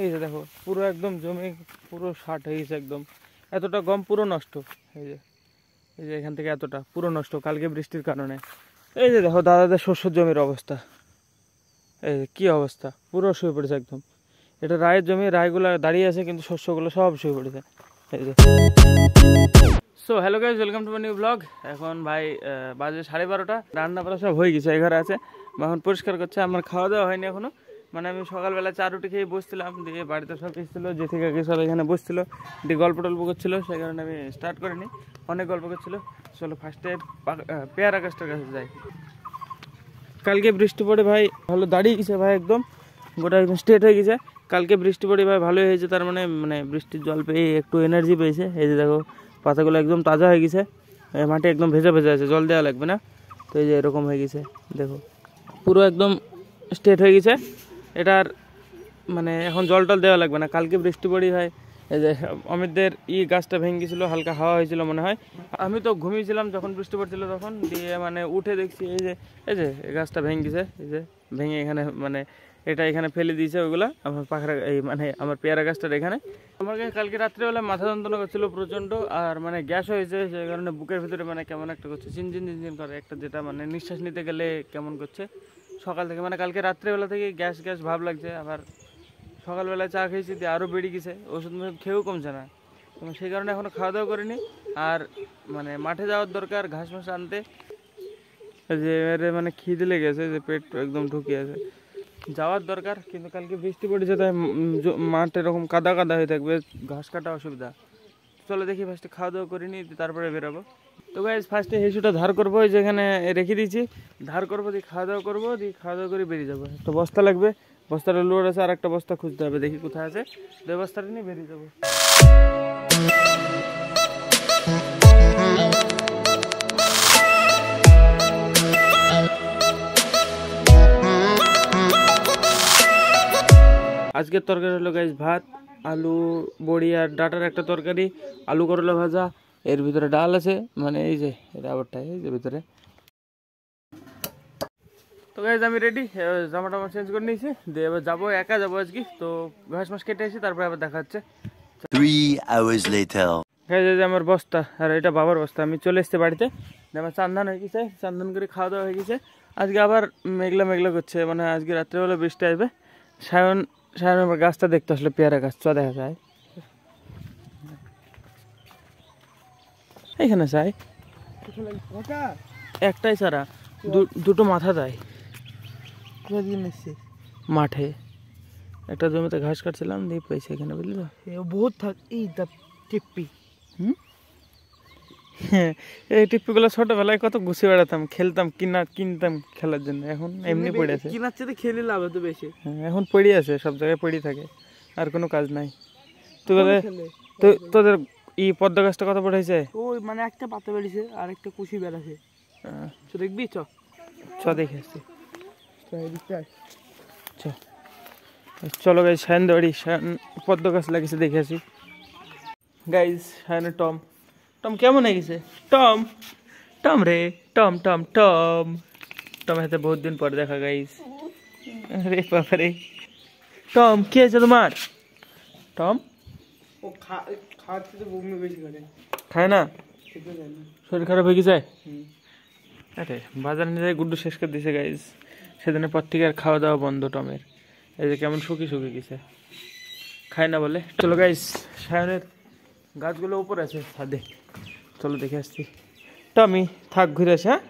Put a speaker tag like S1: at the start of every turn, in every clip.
S1: এই যে দেখো পুরো একদম জমি পুরো ষাট হয়ে গেছে একদম, এতটা গম পুরো নষ্ট। এই যে এখান থেকে এতটা পুরো নষ্ট কালকে বৃষ্টির কারণে। এই যে দেখো দাদাদের শস্য জমির অবস্থা, এই কি অবস্থা, পুরো শুয়ে পড়েছে একদম। এটা রায়ের জমি, রায়গুলো দাঁড়িয়ে আছে কিন্তু শস্যগুলো সব শুয়ে পড়েছে। এই যে so hello guys, welcome to my new blog. এখন ভাই বাজে 12:30, রান্না বান্না সব হয়ে গেছে, এই ঘরে আছে। এখন পরিষ্কার করছে, আমার খাওয়া দাওয়া হয়নি এখনো। মানে আমি সকালবেলা চা রুটি খেয়ে বসছিলাম, দিয়ে বাড়িতে সব এসেছিলো, জেঠি কাকি সব এখানে বসছিল, দিয়ে গল্প টল্প করছিলো, সেই কারণে আমি স্টার্ট করিনি। অনেক গল্প করছিলো। চলো ফার্স্টে পেয়ারা গাছটার কাছে যাই। কালকে বৃষ্টি পড়ে ভাই ভালো দাঁড়িয়ে গেছে ভাই, একদম গোটা একদম স্ট্রেট হয়ে গেছে। কালকে বৃষ্টি পড়ে ভাই ভালোই হয়েছে, তার মানে বৃষ্টির জল পেয়ে একটু এনার্জি পেয়েছে। এই যে দেখো পাতাগুলো একদম তাজা হয়ে গেছে, মাটি একদম ভেজা ভেজা আছে, জল দেওয়া লাগবে না। তো এই যে এরকম হয়ে গেছে, দেখো পুরো একদম স্ট্রেট হয়ে গেছে। এটার মানে এখন জল টল দেওয়া লাগবে না। কালকে বৃষ্টি পড়ি ভাই, এই যে অমিতদের গাছটা ভেঙে গেছিলো, হালকা হাওয়া হয়েছিল মনে হয়। আমি তো ঘুমিয়েছিলাম যখন বৃষ্টি পড়ছিল, তখন দিয়ে উঠে দেখছি এই যে এই গাছটা ভেঙে গেছে। এই যে ভেঙে এখানে এটা এখানে ফেলে দিয়েছে ওইগুলা, আমার পাখরা আমার পেয়ারা গাছটার এখানে। আমার কালকে রাত্রেবেলা মাথা যন্ত্রণা করছিল প্রচণ্ড, আর গ্যাস হয়েছে, সেই কারণে বুকের ভিতরে কেমন একটা করছে, চিনচিন চিনচিন করে একটা, যেটা নিঃশ্বাস নিতে গেলে কেমন করছে সকাল থেকে। কালকে রাত্রেবেলা থেকে গ্যাস গ্যাস ভাব লাগছে। আবার সকালবেলা চা খেয়েছি, দিয়ে আরও বেড়ে গেছে, ওষুধ খেয়েও কমছে না। সেই কারণে এখনও খাওয়া দাওয়া করিনি। আর মাঠে যাওয়ার দরকার ঘাস মাস আনতে, যে খিদে লেগে গেছে, যে পেট একদম ঢুকে আছে, যাওয়ার দরকার। কিন্তু কালকে বৃষ্টি পড়েছে, তাই মাঠ এরকম কাদা কাদা হয়ে থাকবে, ঘাস কাটা অসুবিধা। চলো দেখি ফার্স্টে খাওয়া দাওয়া করিনি, তারপরে বেরোবো। তো গাইজ ফার্স্টে হেসুটা ধার করবো, যেখানে রেখে দিয়েছি ধার করবো, দিয়ে খাওয়া দাওয়া করবো, দিয়ে খাওয়া দাওয়া করে বেরিয়ে যাবো। একটা বস্তা লাগবে, বস্তাটা লোড আছে, আর একটা বস্তা খুঁজতে হবে, দেখি কোথায় আছে। দুই বস্তাটা নিয়ে বেরিয়ে যাবো। আজকের তরকারি হলো গাইজ ভাত, আলু বড়ি আর ডাটার একটা তরকারি, আলু করলা ভাজা, এর ভিতরে ডাল আছে, এই যে রাবারটা এই যে ভিতরে। তো গাইজ আমি রেডি, জামাটা আমার চেঞ্জ করে নিয়েছি, দিয়ে এবার যাবো, একা যাবো আজকে। তো ঘাস মাস কেটে এসে তারপরে আবার দেখা হচ্ছে।
S2: 3 hours later.
S1: গাইজ এই যে আমার বস্তা, আর এটা বাবার বস্তা। আমি চলে এসেছি বাড়িতে, আমার চান্দান হয়ে গেছে, চান্দান করে খাওয়া দাওয়া হয়ে গেছে। আজকে আবার মেঘলা মেঘলা করছে, আজকে রাত্রেবেলা বৃষ্টি আসবে। সায়ন আমার গাছটা দেখতে আসলে, পেয়ারা গাছ, চ দেখা যায় এইখানে চাই একটাই ছাড়া, দুটো মাথা দেয় মাঠে। একটা জমিতে ঘাস কাটছিলাম, দিয়ে পেয়েছে এখানে, বুঝলি তো।
S3: বহুত টিপ্পি।
S1: এই টিপ্পিগুলো ছোটবেলায় কত গুছিয়ে বেড়াতাম, খেলতাম, কিনতাম খেলার জন্য। এখন এমনি পড়ে আছে,
S3: কিনার চেয়ে খেলে লাভ হতো বেশি।
S1: এখন পড়ে আছে, সব জায়গায় পড়ে থাকে, আর কোনো কাজ নাই। তোদের পদ্ম গাছটা কত বড় হয়েছে?
S3: ওই একটা পাতা বেরিয়েছে আর একটা কুশি বেড়াছে, দেখবি?
S1: চ দেখে আসছি, চলো গাইজ। সায়ন বাড়ি, সায়ন পদ্ম গাছ লাগিয়েছে, দেখে আসি। গাইজ সায়নের টম কেমন হয়ে গেছে? টম রে, টম হাতে বহুত দিন পরে দেখা গাইজ। রে বাবারে, টম কি আছে তোমার? টম খায় না, শরীর খারাপ হয়ে গেছে। আরে বাজার নিয়ে যায়, গুড্ডু শেষ করে দিয়েছে গাইজ। সেদিনের পর থেকে আর খাওয়া দাওয়া বন্ধ টমের। এই যে কেমন শুকিয়ে গেছে, খায় না বলে। চলো গাইজ, সায়নের গাছগুলো উপরে আছে ছাদে, চলো দেখে আসছি। টমি থাক, ঘুরে আসে। হ্যাঁ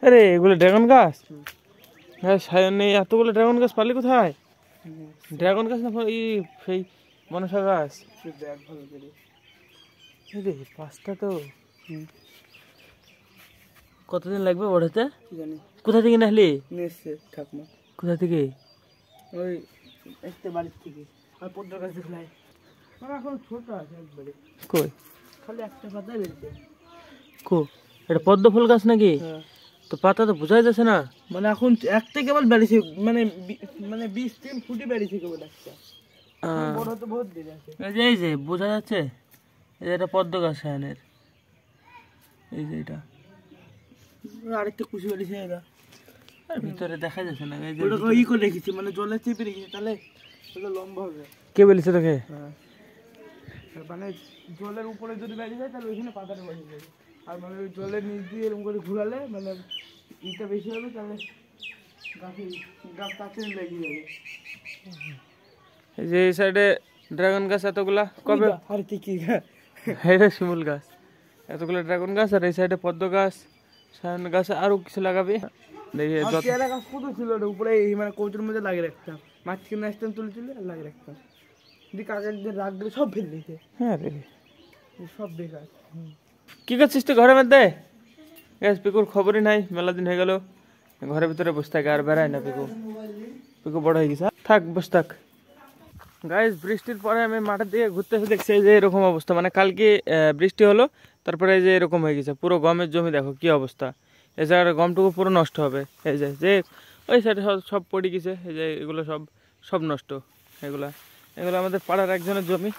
S1: আরে এগুলো ড্রাগন গাছ। হ্যাঁ সায়ন নেই, এতগুলো ড্রাগন গাছ পারলি কোথায়? ড্রাগন গাছ না সেই মনসা গাছ। পাঁচটা তো, কতদিন লাগবে ওঠাতে? কোথা থেকে নাহলি?
S3: ঠাকুমা।
S1: কোথা থেকে?
S3: ওই বাড়ির থেকে। আর পদ্ম গাছ দেখলাই এখন ছোট আছে একবারে,
S1: কই
S3: খালি একটা পাতা বেরিয়েছে।
S1: এটা পদ্ম ফুল গাছ নাকি? তো পাতা তো বোঝাই যাচ্ছে না।
S3: এখন একটা কেবল বেরিয়েছে, 20-30 ফুটই বেরিয়েছে কেবল একটা। বড় তো বহুত দেরি আছে।
S1: এই যে বোঝা যাচ্ছে, এটা পদ্ম গাছ সায়নের, এই যে এটা।
S3: আরেকটা কুশি বেরিয়েছে, এটা
S1: আর ভিতরে দেখা যাচ্ছে না, এই যে
S3: ওটা ই করে রেখেছি, মানে জলে চেপে রেখেছি, তাহলে ওটা লম্বা হবে।
S1: কে বলেছে তোকে?
S3: হ্যাঁ, মানে জলের উপরে যদি বেরিয়ে যায় তাহলে ওইখানে পাতাটা বেরিয়ে যাবে, আর মানে ওই জলের নিচ দিয়ে এরকম করে ঘুরালে মানে ইটা বেশি হবে, তাহলে গাছ তাড়াতাড়ি লেগে যাবে।
S1: এই যে এই সাইডে ড্রাগন গাছ এতগুলা কবে,
S3: আর কি
S1: এটা শিমুল গাছ, এতগুলো ড্রাগন গাছ, আর এই সাইডে পদ্ম গাছ, সায়ন গাছ, আরো কিছু লাগাবি দেখি।
S3: পেয়ারা গাছ কত ছিল ওটা উপরে, এই মানে কৌটোর মধ্যে লাগিয়ে রাখতাম, মাঝখানে আসতাম তুলে তুলে আর লাগিয়ে রাখতাম, যদি কাকের যে রাখলে সব ফেলে দিয়েছে।
S1: হ্যাঁ রে,
S3: সব বেকার।
S1: কি করছিস তুই ঘরের মধ্যে? গ্যাস পিকুর খবরই নাই, মেলা দিন হয়ে গেল ঘরের ভিতরে বসে থাকে, আর বেড়ায় না পিকু। পিকু বড় হয়ে গেছে, থাক বসে থাক। গাইস বৃষ্টির পরে আমি মাঠের দিকে ঘুরতে এসে দেখছি এই যে এরকম অবস্থা, মানে কালকে বৃষ্টি হলো, তারপরে এই যে এরকম হয়ে গেছে পুরো গমের জমি, দেখো কি অবস্থা। এই জায়গাটা গমটুকু পুরো নষ্ট হবে, এই যে ওই সাইডে সব পড়ে গেছে, এই যে এগুলো সব নষ্ট। এগুলো আমাদের পাড়ার একজনের জমি,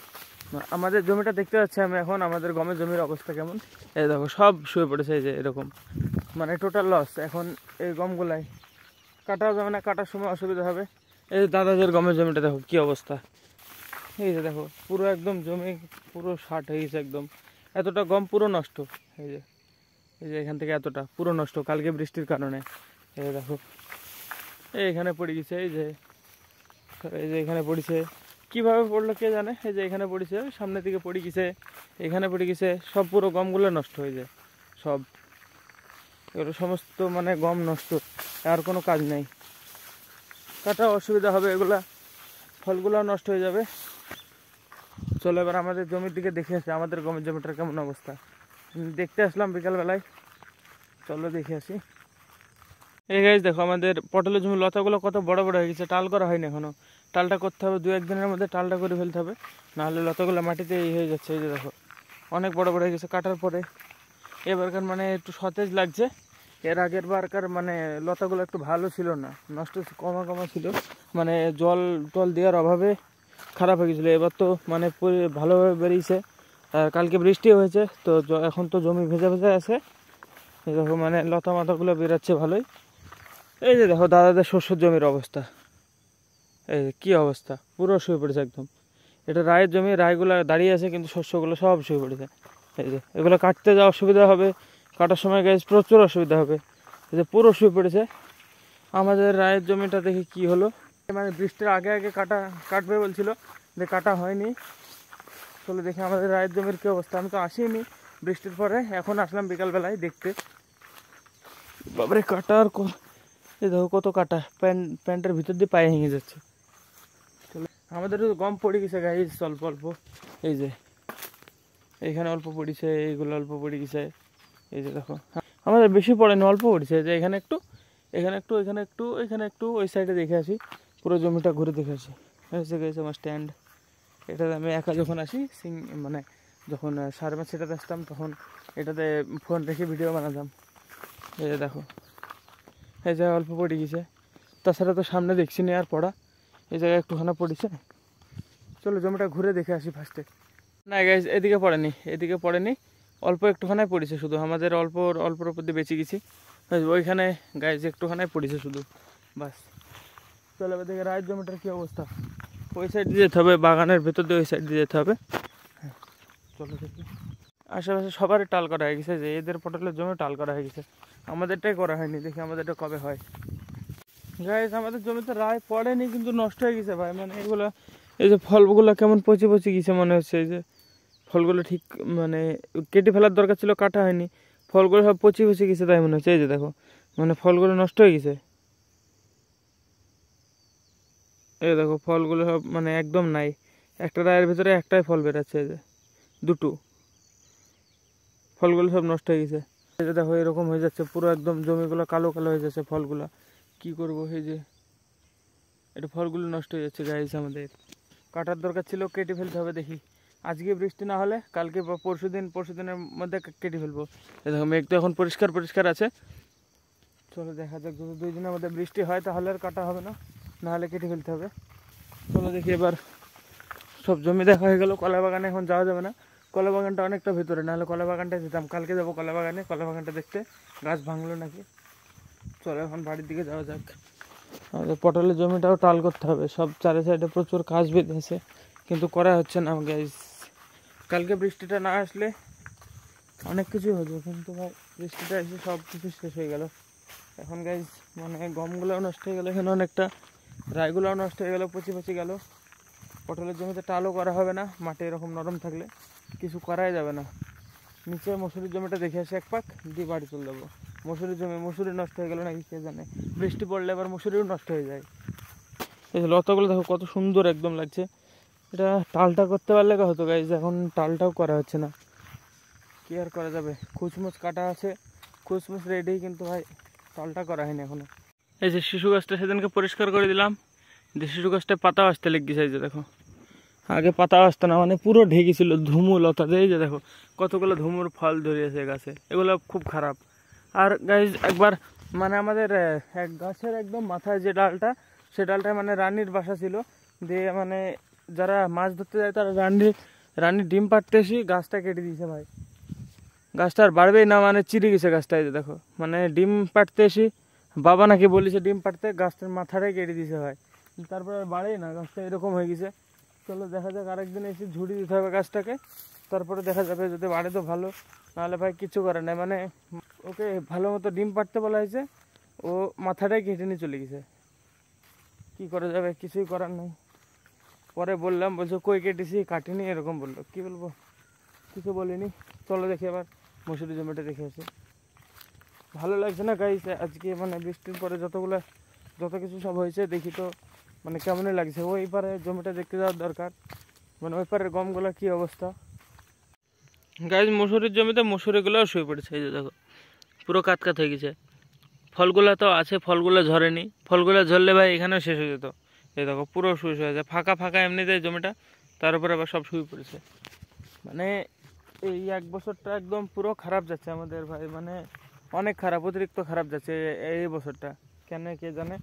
S1: আমাদের জমিটা দেখতে পাচ্ছি আমি এখন, আমাদের গমের জমির অবস্থা কেমন। এই দেখো সব শুয়ে পড়েছে, এই যে এরকম, মানে টোটাল লস। এখন এই গমগুলাই কাটাও যাবে না, কাটার সময় অসুবিধা হবে। এই যে দাদাদের গমের জমিটা দেখো কি অবস্থা, এই যে দেখো পুরো একদম জমি পুরো ষাট হয়ে গেছে একদম, এতটা গম পুরো নষ্ট। এই যে এখান থেকে এতটা পুরো নষ্ট কালকে বৃষ্টির কারণে। এই যে দেখো এখানে পড়ে গেছে, এই যে এখানে পড়েছে, কিভাবে পড়লো কে জানে। এই যে এখানে পড়েছে, সামনের দিকে পড়ে গেছে, এখানে পড়ে গেছে, সব পুরো গমগুলো নষ্ট হয়ে যায় সব। এগুলো সমস্ত মানে গম নষ্ট, আর কোনো কাজ নেই, কাটা অসুবিধা হবে, এগুলা ফলগুলো নষ্ট হয়ে যাবে। চলো এবার আমাদের জমির দিকে দেখে আসি, আমাদের গমের জমিটার কেমন অবস্থা। দেখতে আসলাম বিকালবেলায়, চলো দেখে আসি। এই গাইজ দেখো আমাদের পটলের জমি লতাগুলো কত বড় বড় হয়ে গেছে, টাল করা হয়নি এখনো, টালটা করতে হবে 2-1 দিনের মধ্যে, টালটা করে ফেলতে হবে, নাহলে লতাগুলো মাটিতে এই হয়ে যাচ্ছে। এই যে দেখো অনেক বড় বড় হয়ে গেছে, কাটার পরে এবারকার মানে একটু সতেজ লাগছে। এর আগের বারকার মানে লতাগুলো একটু ভালো ছিল না, নষ্ট কমা ছিল, মানে জল টল দেওয়ার অভাবে খারাপ হয়ে গেছিলো। এবার তো মানে ভালোভাবে বেরিয়েছে, আর কালকে বৃষ্টি হয়েছে তো এখন তো জমি ভেজা ভেজা আছে। এই দেখো মানে লতা মাথাগুলো বেরাচ্ছে ভালোই। এই যে দেখো দাদাদের শস্যের জমির অবস্থা, এই কি অবস্থা, পুরো শুয়ে পড়েছে একদম। এটা রায়ের জমি, রায়গুলো দাঁড়িয়ে আছে কিন্তু শস্যগুলো সব শুয়ে পড়েছে। এই যে এগুলো কাটতে যাওয়া অসুবিধা হবে, কাটার সময় গাছ প্রচুর অসুবিধা হবে। এই যে পুরো শুয়ে পড়েছে। আমাদের রায়ের জমিটা দেখি কি হলো, মানে বৃষ্টির আগে কাটবে বলছিল, যে কাটা হয়নি। চলো দেখি আমাদের রায়ের জমির কি অবস্থা। আমি তো আসিনি বৃষ্টির পরে, এখন আসলাম বিকালবেলায় দেখতে। বাবারে কাটার এই দেখো কত কাটা, প্যান্টের ভিতর দিয়ে পায়ে ভেঙে যাচ্ছে। আমাদের গম পড়ে গেছে গাইজ অল্প অল্প, এই যে এইখানে অল্প পড়েছে, এইগুলো অল্প পড়ে গেছে। এই যে দেখো আমাদের বেশি পড়েনি, অল্প পড়েছে। যে এখানে একটু, এখানে একটু, এখানে একটু, এখানে একটু, ওই সাইডে দেখে আসি, পুরো জমিটা ঘুরে দেখে আসি। এসে গেছে আমার স্ট্যান্ড, এটাতে আমি একা যখন আসি মানে যখন সাড়ে 5 সেটাতে আসতাম তখন এটাতে ফোন রেখে ভিডিও বানাতাম। এই যে দেখো এই জায়গায় অল্প পড়ে গেছে, তাছাড়া তো সামনে দেখছি না আর পড়া, এই জায়গায় একটুখানা পড়েছে। চলো জমিটা ঘুরে দেখে আসি ফার্স্টে। না গাইজ এদিকে পড়েনি, অল্প একটুখানাই পড়েছে শুধু, আমাদের অল্পর উপর দিয়ে বেঁচে গেছি। ওইখানে গাইজ একটুখানাই পড়েছে শুধু, বাস। চলো এবার দেখে রায়ের জমিটার কী অবস্থা। ওই সাইড দিয়ে যেতে হবে, বাগানের ভেতর দিয়ে ওই সাইড দিয়ে যেতে হবে। হ্যাঁ চলো দেখি। আশেপাশে সবারই টাল করা হয়ে গেছে, যে এদের পটলের জমি টাল করা হয়ে গেছে, আমাদেরটাই করা হয়নি। দেখি আমাদেরটা কবে হয়। গাইজ আমাদের জমিতে রায় পড়েনি কিন্তু নষ্ট হয়ে গেছে ভাই, মানে এগুলো এই যে ফলগুলো কেমন পচে গেছে মনে হচ্ছে। এই যে ফলগুলো ঠিক মানে কেটে ফেলার দরকার ছিল, কাটা হয়নি, ফলগুলো সব পচে গেছে তাই মনে হচ্ছে। এই যে দেখো মানে ফলগুলো নষ্ট হয়ে গেছে, এই দেখো ফলগুলো সব মানে একদম নাই, একটা রায়ের ভিতরে একটাই ফল বেরোচ্ছে, এই যে দুটো, ফলগুলো সব নষ্ট হয়ে গেছে। এই যে দেখো এরকম হয়ে যাচ্ছে পুরো একদম, জমিগুলো কালো কালো হয়ে যাচ্ছে, ফলগুলো কি করব। এই যে এটা ফলগুলো নষ্ট হয়ে যাচ্ছে গাইস, আমাদের কাটার দরকার ছিল, কেটে ফেলতে হবে। দেখি আজকে বৃষ্টি না হলে কালকে বা পরশুদিনের মধ্যে কেটে ফেলবো। দেখো মেঘ তো এখন পরিষ্কার আছে। চলো দেখা যাক, যদি 2 দিনের মধ্যে বৃষ্টি হয় তাহলে আর কাটা হবে না, নাহলে কেটে ফেলতে হবে। চলো দেখি এবার সব জমি দেখা হয়ে গেল। কলা বাগানে এখন যাওয়া যাবে না, কলা বাগানটা অনেকটা ভিতরে, নাহলে কলা বাগানটা যেতাম। কালকে যাবো কলা বাগানটা দেখতে, গাছ ভাঙলো নাকি। চলো এখন বাড়ির দিকে যাওয়া যাক। আমাদের পটলের জমিটাও টাল করতে হবে, সব চারি সাইডে প্রচুর কাজ বেঁধেছে কিন্তু করা হচ্ছে না গাইজ। কালকে বৃষ্টিটা না আসলে অনেক কিছুই হতো, কিন্তু ভাই বৃষ্টিটা এসে সব কিছু শেষ হয়ে গেল। এখন গাইজ মানে গমগুলোও নষ্ট হয়ে গেলো, এখানে অনেকটা রায়গুলোও নষ্ট হয়ে গেলো, পচি গেল। পটলের জমিতে টালও করা হবে না, মাটি এরকম নরম থাকলে কিছু করাই যাবে না। নিচে মসুরির জমিটা দেখে আসি এক পাক, দিয়ে বাড়ি চলে যাবো। মসুরি নষ্ট হয়ে গেল নাকি কে জানে, বৃষ্টি পড়লে আবার মসুরিও নষ্ট হয়ে যায়। এই লতাগুলো দেখো কত সুন্দর একদম লাগছে। এটা টালটা করতে পারলে হতো গাইজ, এখন টালটাও করা হচ্ছে না, কি আর করা যাবে। খুচমুচ কাটা আছে, খুচমুচ রেডি, কিন্তু ভাই টালটা করা হয়নি এখনো। এই যে শিশু গাছটা সেদিনকে পরিষ্কার করে দিলাম, যে শিশু গাছটা পাতা আসতে লেগেছে। এই যে দেখো, আগে পাতা আসতো না, মানে পুরো ঢেকেছিল ধুমু লতা দিয়ে। এই যে দেখো কতগুলো ধুমুর ফল ধরিয়েছে গাছে, এগুলো খুব খারাপ। আর গাইজ একবার মানে আমাদের এক গাছের একদম মাথায় যে ডালটা, সে ডালটায় মানে রানীর বাসা ছিল, দিয়ে মানে যারা মাছ ধরতে যায় তারা রানীর ডিম পাড়তে এসে গাছটা কেটে দিয়েছে ভাই। গাছটা আর বাড়বেই না, মানে চিরে গেছে গাছটা। এই যে দেখো, মানে ডিম পাড়তে এসে বাবা নাকি বলেছে ডিম পাড়তে, গাছটার মাথাটাই কেটে দিয়েছে ভাই। তারপর আর বাড়েই না, গাছটা এরকম হয়ে গেছে। চলো দেখা যাক, আরেকদিন এসে ঝুড়ি দিতে হবে গাছটাকে, তারপরে দেখা যাবে। যদি বাড়ে তো ভালো, নাহলে ভাই কিছু করার নেই। মানে ওকে ভালো মতো ডিম পাড়তে বলা হয়েছে, ও মাথাটাই কেটে নিয়ে চলে গেছে। কি করা যাবে, কিছুই করার নেই। পরে বললাম, বলছো কই কেটেছি, কাটিনি, এরকম বললো। কি বলবো, কিছু বলিনি। চলো দেখি এবার মসুরি জমিটা দেখে আসি। ভালো লাগছে না গাইস আজকে, মানে বৃষ্টির পরে যত কিছু সব হয়েছে দেখি তো মানে কেমনই লাগছে। ওই পারে জমিটা দেখতে যাওয়ার দরকার, মানে ওই পারের গমগুলোর কি অবস্থা। গাইস মসুরির জমিতে মসুরিগুলোও শুয়ে পড়েছে। এই যে দেখো পুরো কাতকাত হয়ে গেছে। ফলগুলো তো আছে, ফলগুলো ঝরেনি, ফলগুলো ঝরলে ভাই এখানেও শেষ হয়ে যেত। এই দেখো পুরো শুয়ে হয়ে যায়, ফাঁকা এমনিতে জমিটা, তার উপরে আবার সব শুয়ে পড়েছে। মানে এই এক বছরটা একদম পুরো খারাপ যাচ্ছে আমাদের ভাই, মানে অনেক খারাপ, অতিরিক্ত খারাপ যাচ্ছে এই বছরটা। কেন কে জানে।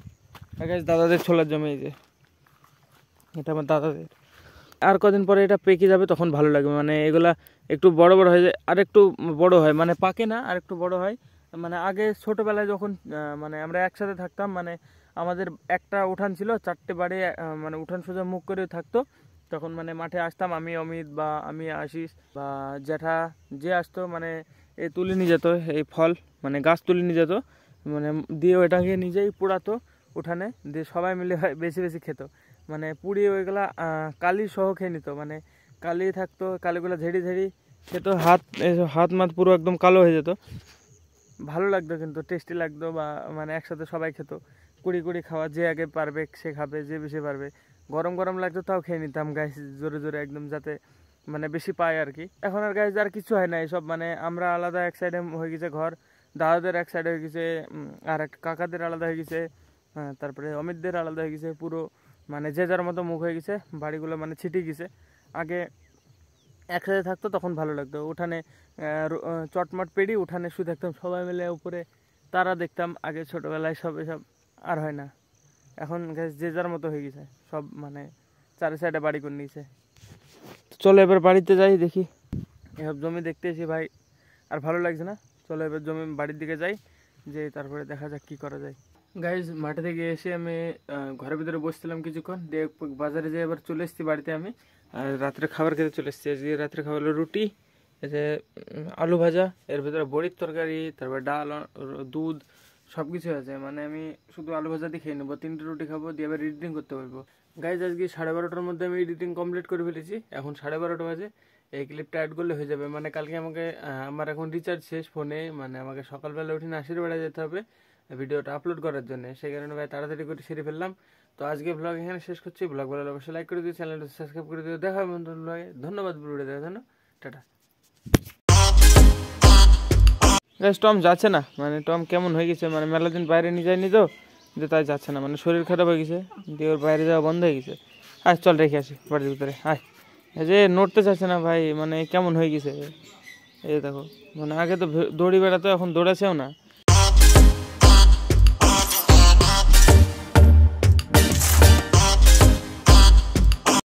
S1: দাদাদের ছোলার জমি, এই যে এটা আমার দাদাদের। আর কদিন পরে এটা পেকে যাবে, তখন ভালো লাগবে। মানে এগুলা একটু বড় হয়ে যায়, আর একটু বড় হয়, মানে পাকে না, আর একটু বড় হয়। মানে আগে ছোটোবেলায় যখন মানে আমরা একসাথে থাকতাম, মানে আমাদের একটা উঠান ছিল, 4টে বাড়ি, মানে উঠান সোজা মুখ করে থাকতো। তখন মানে মাঠে আসতাম আমি, অমিত বা আমি, আশিস বা জ্যাঠা, যে আসতো মানে এই তুলে নিয়ে যেত এই ফল, মানে গাছ তুলে নিয়ে যেত, মানে দিয়ে ওইটাকে নিজেই পোড়াতো উঠানে, দিয়ে সবাই মিলে বেশি খেত। মানে পুড়িয়ে ওইগুলা কালি সহ খেয়ে নিত, মানে কালি থাকতো, কালিগুলো ঝেড়ি খেত, হাত মাত পুরো একদম কালো হয়ে যেত। ভালো লাগতো কিন্তু টেস্টি লাগতো, বা মানে একসাথে সবাই খেত। কুড়ি খাওয়া, যে আগে পারবে সে খাবে, যে বেশি পারবে। গরম লাগতো তাও খেয়ে নিতাম গাইস, জোরে একদম, যাতে মানে বেশি পায় আর কি। এখন আর গাইস আর কিছু হয় না এসব, মানে আমরা আলাদা এক সাইডে হয়ে গেছে ঘর, দাদাদের এক সাইডে হয়ে গেছে, আর এক কাকাদের আলাদা হয়ে গেছে, তারপরে অমিতদের আলাদা হয়ে গেছে পুরো, মানে যে যার মতো মুখ হয়ে গেছে, বাড়িগুলো মানে ছিটিয়ে গেছে। আগে একসাথে থাকতো তখন ভালো লাগতো, উঠানে চটমট পেড়ি উঠানে শুয়ে থাকতাম সবাই মিলে, উপরে তারা দেখতাম আগে ছোটবেলায়। সব এসব আর হয় না এখন, যে যার মতো হয়ে গেছে সব, মানে চারি সাইডে বাড়ি করে নিয়েছে। চলো এবার বাড়িতে যাই, দেখি এসব জমি দেখতে এসি ভাই, আর ভালো লাগছে না। চলো এবার বাড়ির দিকে যাই, যে তারপরে দেখা যাক কি করা যায়। গাইজ মাঠে থেকে এসে আমি ঘরের ভিতরে বসছিলাম কিছুক্ষণ, দিয়ে বাজারে যেয়ে এবার চলে এসেছি বাড়িতে আমি। আর রাত্রে খাবার খেতে চলে এসেছি। আজকে রাত্রে খাবার হলো রুটি, এই যে আলু ভাজা, এর ভিতরে বড়ির তরকারি, তারপরে ডাল, দুধ, সব কিছু আছে। মানে আমি শুধু আলু ভাজা দিয়ে খেয়ে নেবো, 3টে রুটি খাবো, দিয়ে আবার এডিটিং করতে পারবো। গাইজ আজকে 12:30টার মধ্যে আমি এডিটিং কমপ্লিট করে ফেলেছি, এখন 12:30 বাজে। এই ক্লিপটা অ্যাড করলে হয়ে যাবে। মানে কালকে আমাকে আমার এখন রিচার্জ শেষ ফোনে, মানে আমাকে সকালবেলা উঠে নাসির বেড়া যেতে হবে ভিডিওটা আপলোড করার জন্য, সেই কারণে ভাই তাড়াতাড়ি করে সেরে ফেললাম। তো আজকে ব্লগ এখানে শেষ করছি। ব্লগ ভালো লাগলে অবশ্যই লাইক করে দিও, চ্যানেলটা সাবস্ক্রাইব করে দিও। দেখা হবে নতুন ব্লগে। ধন্যবাদ ভিডিওটা দেখার জন্য, টাটা। গাইস টম যাচ্ছে না, মানে টম কেমন হয়ে গেছে, মানে মেলা দিন বাইরে নিয়ে যায়নি তো, যে তাই যাচ্ছে না, মানে শরীর খারাপ হয়ে গেছে, দিয়ে ওর বাইরে যাওয়া বন্ধ হয়ে গেছে। আয় চল রেখে আসি বাড়ির ভিতরে, আয়। এই যে নড়তে চাচ্ছে না ভাই, মানে কেমন হয়ে গেছে। এই দেখো, মানে আগে তো দৌড়ি বেড়াতো, এখন দৌড়াছেও না।